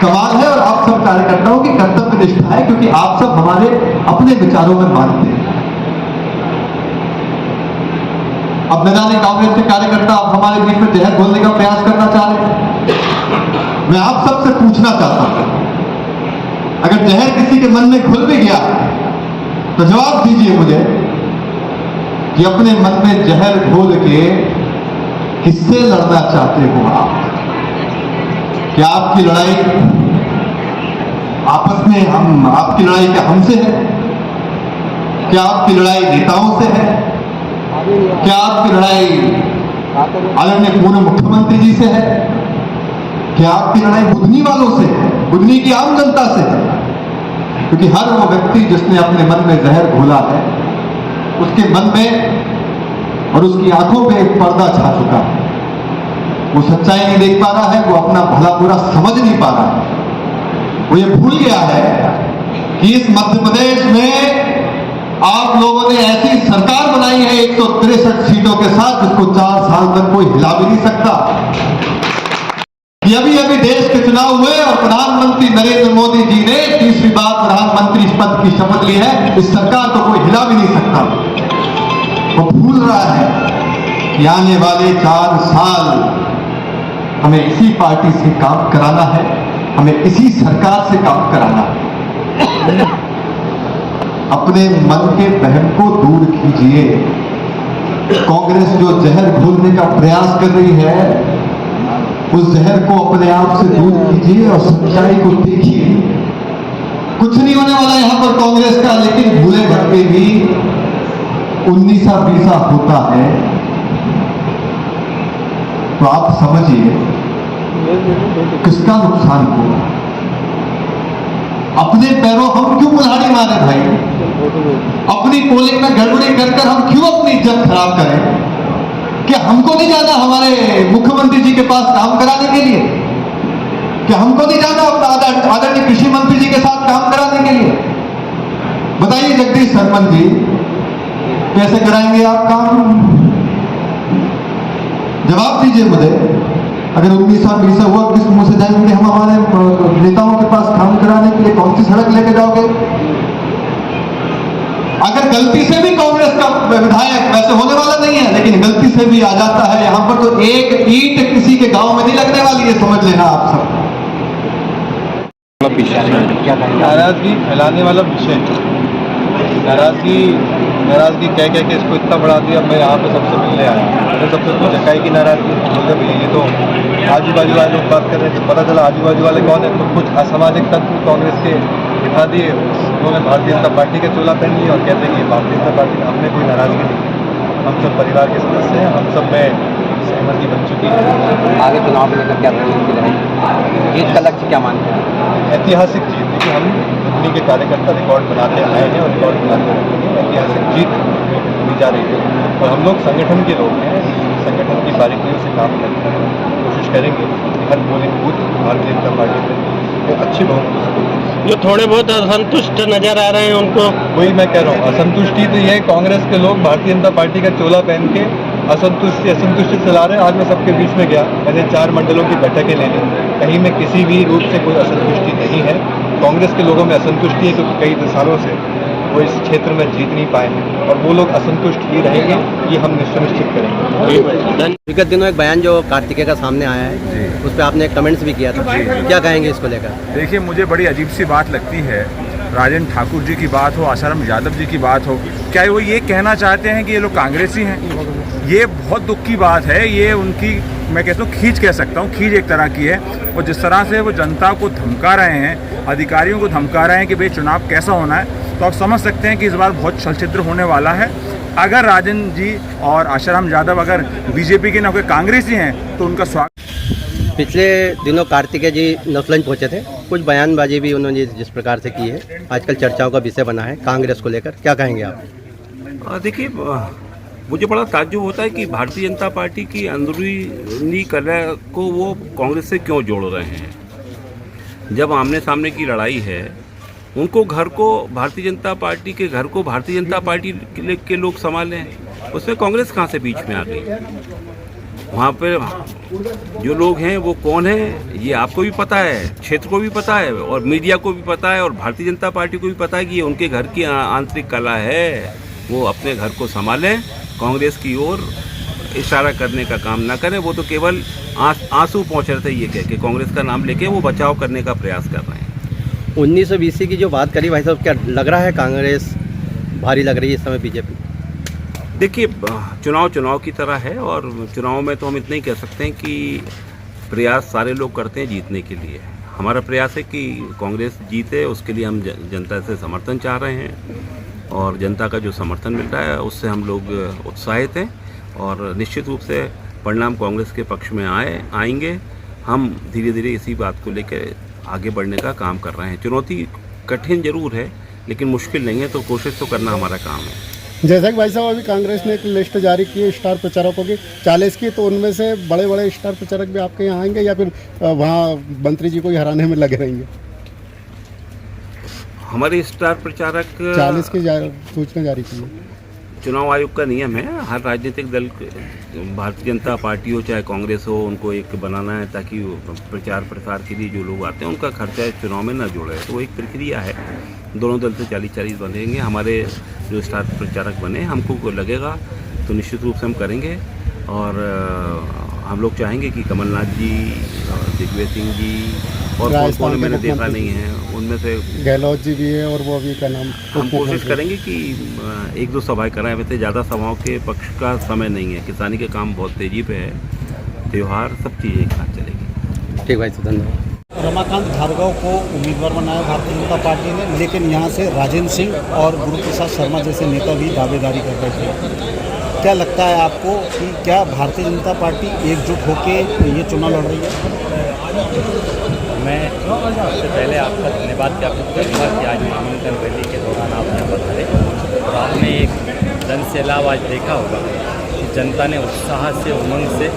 सवाल है और आप सब कार्यकर्ताओं की कर्तव्य निष्ठा है, क्योंकि आप सब हमारे अपने विचारों में मानते हैं। अब न जाने कांग्रेस के कार्यकर्ता अब हमारे बीच में जहर घोलने का प्रयास करना चाह रहे हैं। मैं आप सबसे पूछना चाहता हूं, अगर जहर किसी के मन में घुल भी गया तो जवाब दीजिए मुझे कि अपने मन में जहर घोल के किससे लड़ना चाहते हो आप? क्या आपकी लड़ाई आपस में आपकी लड़ाई क्या हमसे है? क्या आपकी लड़ाई नेताओं से है? क्या आपकी लड़ाई आदरणीय पूर्व मुख्यमंत्री जी से है? क्या आपकी लड़ाई बुधनी वालों से है, बुधनी की आम जनता से है? क्योंकि हर वो व्यक्ति जिसने अपने मन में जहर घोला है, उसके मन में और उसकी आंखों पे एक पर्दा छा चुका है। वो सच्चाई नहीं देख पा रहा है, वो अपना भला बुरा समझ नहीं पा रहा है। वो ये भूल गया है कि इस मध्य प्रदेश में आप लोगों ने ऐसी सरकार बनाई है 163 सीटों के साथ, जिसको 4 साल तक कोई हिला भी नहीं सकता। अभी अभी देश के चुनाव हुए और प्रधानमंत्री नरेंद्र मोदी जी ने तीसरी बार प्रधानमंत्री पद की शपथ ली है। इस सरकार को कोई हिला भी नहीं सकता। वो भूल रहा है कि आने वाले 4 साल हमें इसी पार्टी से काम कराना है, हमें इसी सरकार से काम कराना है। अपने मन के वहम को दूर कीजिए। कांग्रेस जो जहर घोलने का प्रयास कर रही है, उस जहर को अपने आप से दूर कीजिए और सच्चाई को देखिए। कुछ नहीं होने वाला यहां पर कांग्रेस का, लेकिन भूले भटके भी 19-20 होता है तो आप समझिए किसका नुकसान होगा। अपने पैरों हम क्यों कुल्हाड़ी मारे भाई? अपनी पोलिंग में गड़बड़ी कर हम क्यों अपनी इज्जत खराब करें? क्या हमको नहीं जाना हमारे मुख्यमंत्री जी के पास काम कराने के लिए? क्या हमको नहीं जाना अपना आदरणीय कृषि मंत्री जी के साथ काम कराने के लिए? बताइए जगदीश सरपंच जी, कैसे कराएंगे आप काम? जवाब दीजिए मुझे। अगर 19-20 हुआ, किस मुंह से जाएंगे हम हमारे नेताओं के पास काम कराने के लिए? कौन सी सड़क लेके जाओगे? अगर गलती से भी कांग्रेस का विधायक, वैसे होने वाला नहीं है, लेकिन गलती से भी आ जाता है यहां पर, तो एक ईंट किसी के गांव में नहीं लगने वाली है, समझ लेना आप सब। नाराजगी फैलाने वाला विषय, नाराजगी कह के इसको इतना बढ़ा दिया। मैं यहाँ पे सबसे मिलने आया, मैंने सबसे पूछा काहे की नाराजगी? बोलते भैया ये तो आजू बाजू वाले लोग बात कर रहे थे। पता चला आजू बाजू वाले कौन है? तो कुछ असामाजिक तत्व कांग्रेस के बिठा दिए, उन्होंने भारतीय जनता पार्टी का चोला पहन लिया और कहते हैं कि भारतीय जनता पार्टी में हमने कोई नाराजगी नहीं है, हम सब परिवार के सदस्य हैं, हम सब में सहमति बन चुकी है। आगे चुनाव को लेकर क्या रणनीति रहेगी? जीत का लक्ष्य क्या मानते हैं? ऐतिहासिक जीत, देखिए हम अपनी के कार्यकर्ता रिकॉर्ड बनाते आए हैं और रिकॉर्ड बनाते रहेंगे। ऐतिहासिक जीत दी जा रही है और हम लोग संगठन के लोग हैं, संगठन की बारीकियों से काम करते हैं। कोशिश करेंगे कि हर polling booth Bharatiya Janata party में अच्छी बहुमत। जो थोड़े बहुत असंतुष्ट नजर आ रहे हैं उनको, वही मैं कह रहा हूँ, असंतुष्टि तो ये कांग्रेस के लोग भारतीय जनता पार्टी का चोला पहन के असंतुष्टि चला रहे हैं। आज मैं सबके बीच में गया, मैंने 4 मंडलों की बैठकें ले ली, कहीं में किसी भी रूप से कोई असंतुष्टि नहीं है। कांग्रेस के लोगों में असंतुष्टि है क्योंकि कई सालों से वो इस क्षेत्र में जीत नहीं पाए हैं और वो लोग असंतुष्ट ही रहेंगे, ये हम सुनिश्चित करेंगे। विगत दिनों एक बयान जो कार्तिकेय का सामने आया है, उस पर आपने कमेंट्स भी किया था, क्या कहेंगे इसको लेकर? देखिए, मुझे बड़ी अजीब सी बात लगती है। राजेंद्र ठाकुर जी की बात हो, आसाराम यादव जी की बात हो, क्या वो ये कहना चाहते हैं कि ये लोग कांग्रेसी हैं? ये बहुत दुख की बात है। ये उनकी, मैं कहता हूँ, खींच कह सकता हूँ, खींच एक तरह की है। और जिस तरह से वो जनता को धमका रहे हैं, अधिकारियों को धमका रहे हैं कि भाई चुनाव कैसा होना है, तो आप समझ सकते हैं कि इस बार बहुत छलछिद्र होने वाला है। अगर राजेंद्र जी और आसाराम यादव अगर बीजेपी के ना कोई कांग्रेसी हैं तो उनका स्वागत। पिछले दिनों कार्तिकेय जी नसलंज पहुंचे थे, कुछ बयानबाजी भी उन्होंने जिस प्रकार से की है, आजकल चर्चाओं का विषय बना है कांग्रेस को लेकर, क्या कहेंगे आप? देखिए, मुझे बड़ा ताज्जुब होता है कि भारतीय जनता पार्टी की अंदरूनी कलह को वो कांग्रेस से क्यों जोड़ रहे हैं। जब आमने सामने की लड़ाई है, उनको घर को भारतीय जनता पार्टी के घर को भारतीय जनता पार्टी के लोग संभालें, उसमें कांग्रेस कहाँ से बीच में आ गई? वहाँ पर जो लोग हैं वो कौन है ये आपको भी पता है, क्षेत्र को भी पता है और मीडिया को भी पता है और भारतीय जनता पार्टी को भी पता है कि ये उनके घर की आंतरिक कला है। वो अपने घर को संभालें, कांग्रेस की ओर इशारा करने का काम ना करें। वो तो केवल आंसू पहुँच रहे थे ये कह के, कांग्रेस का नाम लेके वो बचाव करने का प्रयास कर रहे हैं। 1920 की जो बात करी भाई साहब, क्या लग रहा है कांग्रेस भारी लग रही है इस समय बीजेपी? देखिए, चुनाव की तरह है और चुनाव में तो हम इतना ही कह सकते हैं कि प्रयास सारे लोग करते हैं जीतने के लिए। हमारा प्रयास है कि कांग्रेस जीते, उसके लिए हम जनता से समर्थन चाह रहे हैं और जनता का जो समर्थन मिल रहा है उससे हम लोग उत्साहित हैं और निश्चित रूप से परिणाम कांग्रेस के पक्ष में आएंगे। हम धीरे धीरे इसी बात को लेकर आगे बढ़ने का काम कर रहे हैं। चुनौती कठिन जरूर है लेकिन मुश्किल नहीं है, तो कोशिश तो करना हमारा काम है। जैसा कि भाई साहब अभी कांग्रेस ने एक लिस्ट जारी की है स्टार प्रचारकों की 40 की, तो उनमें से बड़े बड़े स्टार प्रचारक भी आपके यहाँ आएंगे या फिर वहाँ मंत्री जी को ही हराने में लगे रहेंगे? हमारे स्टार प्रचारक 40 की सूचना जारी की है। चुनाव आयोग का नियम है, हर राजनीतिक दल, भारतीय जनता पार्टी हो चाहे कांग्रेस हो, उनको एक बनाना है ताकि प्रचार प्रसार के लिए जो लोग आते हैं उनका खर्चा चुनाव में न जोड़े। तो एक प्रक्रिया है, दोनों दल से 40-40 बनेंगे। हमारे जो स्टार प्रचारक बने, हमको लगेगा तो निश्चित रूप से हम करेंगे और हम लोग चाहेंगे कि कमलनाथ जी, दिग्विजय सिंह जी और कौन मैंने देखा नहीं है उनमें से गहलोत जी भी है और वो अभी का नाम हम कोशिश करेंगे कि 1-2 सभाएं कराएं। वैसे ज़्यादा सभाओं के पक्ष का समय नहीं है, किसानी के काम बहुत तेज़ी पे है, त्यौहार सब चीज़ें एक साथ चलेगी। ठीक भाई साहब, धन्यवाद। रमाकांत भार्गव को उम्मीदवार बनाया भारतीय जनता पार्टी ने, लेकिन यहाँ से राजेंद्र सिंह और गुरुप्रसाद शर्मा जैसे नेता भी दावेदारी कर रहे थे। क्या लगता है आपको कि क्या भारतीय जनता पार्टी एकजुट होकर ये चुनाव लड़ रही है? मैं सबसे पहले आपका धन्यवाद कि आपने पूछा कि आज नामांकन रैली के दौरान आप यहाँ पधारे और आपने एक जनसैलाब आज देखा होगा कि जनता ने उत्साह से, उमंग से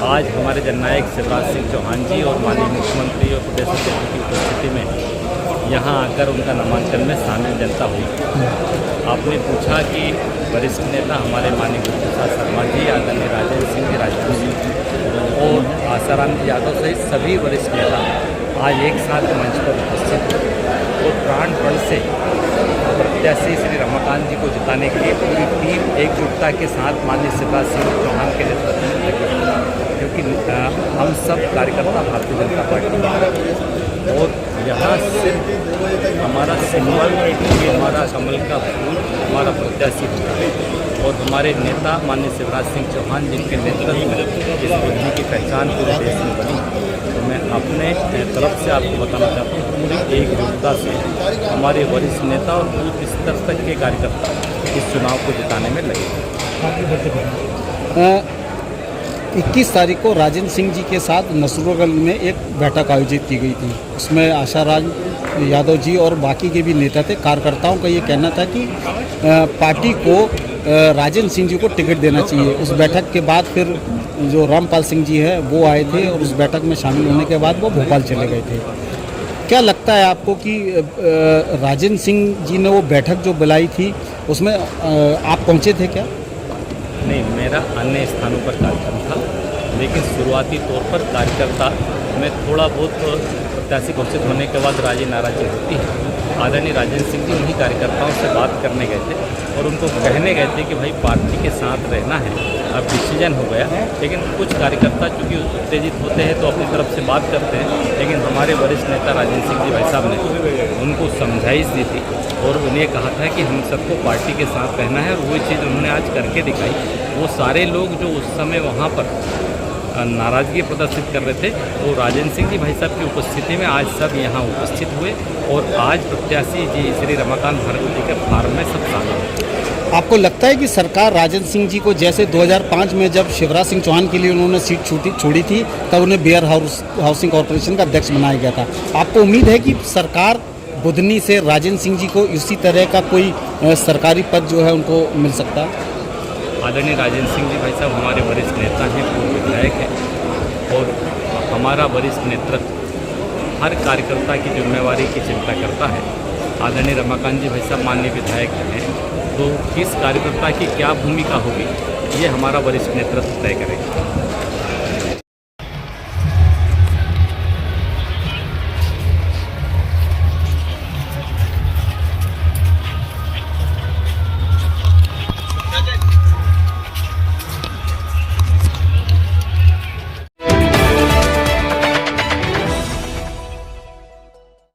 आज हमारे जननायक शिवराज सिंह चौहान जी और माननीय मुख्यमंत्री और प्रदेश अध्यक्ष की उपस्थिति में यहाँ आकर उनका नामांकन में शामिल जनता हुई। आपने पूछा कि वरिष्ठ नेता हमारे माननीय गुरुप्रसाद शर्मा जी, आदरणीय राजेंद्र सिंह जी, राजपूत जी और आसाराम जी यादव सहित सभी वरिष्ठ नेता आज एक साथ मंच पर उपस्थित और प्राणपण से प्रत्याशी श्री रमाकांत जी को जिताने के लिए पूरी टीम एकजुटता के साथ माननीय शिवराज सिंह चौहान के नेतृत्व में लगे, क्योंकि हम सब कार्यकर्ता भारतीय जनता पार्टी और यहाँ सिर्फ हमारा सिंबल कि हमारा कमल का फूल हमारा प्रत्याशी होता है और हमारे नेता माननीय शिवराज सिंह चौहान जिनके नेतृत्व में इस बुद्धि की पहचान पूरे देश में बनी। तो मैं अपने तरफ से आपको बताना चाहता हूँ पूरी एकजुटता से हमारे वरिष्ठ नेता और बूथ स्तर तक के कार्यकर्ता इस चुनाव को जिताने में लगे। 21 तारीख को राजेंद्र सिंह जी के साथ नसरुल्लागंज में एक बैठक आयोजित की गई थी। उसमें आशाराम यादव जी और बाकी के भी नेता थे। कार्यकर्ताओं का ये कहना था कि पार्टी को राजेंद्र सिंह जी को टिकट देना चाहिए। उस बैठक के बाद फिर जो रामपाल सिंह जी है वो आए थे और उस बैठक में शामिल होने के बाद वो भोपाल चले गए थे। क्या लगता है आपको कि राजेंद्र सिंह जी ने वो बैठक जो बुलाई थी उसमें आप पहुँचे थे क्या? नहीं, मेरा अन्य स्थानों पर कार्यक्रम था, लेकिन शुरुआती तौर पर कार्यकर्ता में थोड़ा बहुत प्रत्याशी घोषित होने के बाद राजी नाराजी होती है। आदरणीय राजेंद्र सिंह जी उन्हीं कार्यकर्ताओं से बात करने गए थे और उनको कहने गए थे कि भाई पार्टी के साथ रहना है, अब डिसीजन हो गया। लेकिन कुछ कार्यकर्ता चूँकि उत्तेजित होते हैं तो अपनी तरफ से बात करते हैं, लेकिन हमारे वरिष्ठ नेता राजेंद्र सिंह जी भाई साहब ने उनको समझाइश दी थी और उन्हें कहा था कि हम सबको पार्टी के साथ रहना है और वो चीज़ उन्होंने आज करके दिखाई। वो सारे लोग जो उस समय वहाँ पर नाराज़गी प्रदर्शित कर रहे थे वो राजेंद्र सिंह जी भाई साहब की उपस्थिति में आज सब यहाँ उपस्थित हुए और आज प्रत्याशी जी श्री रमाकांत भार्गव जी के फार्म में सब शामिल हुए। आपको लगता है कि सरकार राजेंद्र सिंह जी को जैसे 2005 में जब शिवराज सिंह चौहान के लिए उन्होंने सीट छोड़ी थी तब उन्हें बेयर हाउसिंग कॉरपोरेशन का अध्यक्ष बनाया गया था, आपको उम्मीद है कि सरकार बुधनी से राजेंद्र सिंह जी को इसी तरह का कोई सरकारी पद जो है उनको मिल सकता है? आदरणीय राजेंद्र सिंह जी भाई साहब हमारे वरिष्ठ नेता हैं, पूर्व विधायक हैं और हमारा वरिष्ठ नेतृत्व हर कार्यकर्ता की जिम्मेवारी की चिंता करता है। आदरणीय रमाकांत जी भाई साहब माननीय विधायक हैं, तो किस कार्यकर्ता की क्या भूमिका होगी ये हमारा वरिष्ठ नेतृत्व तय करेगा।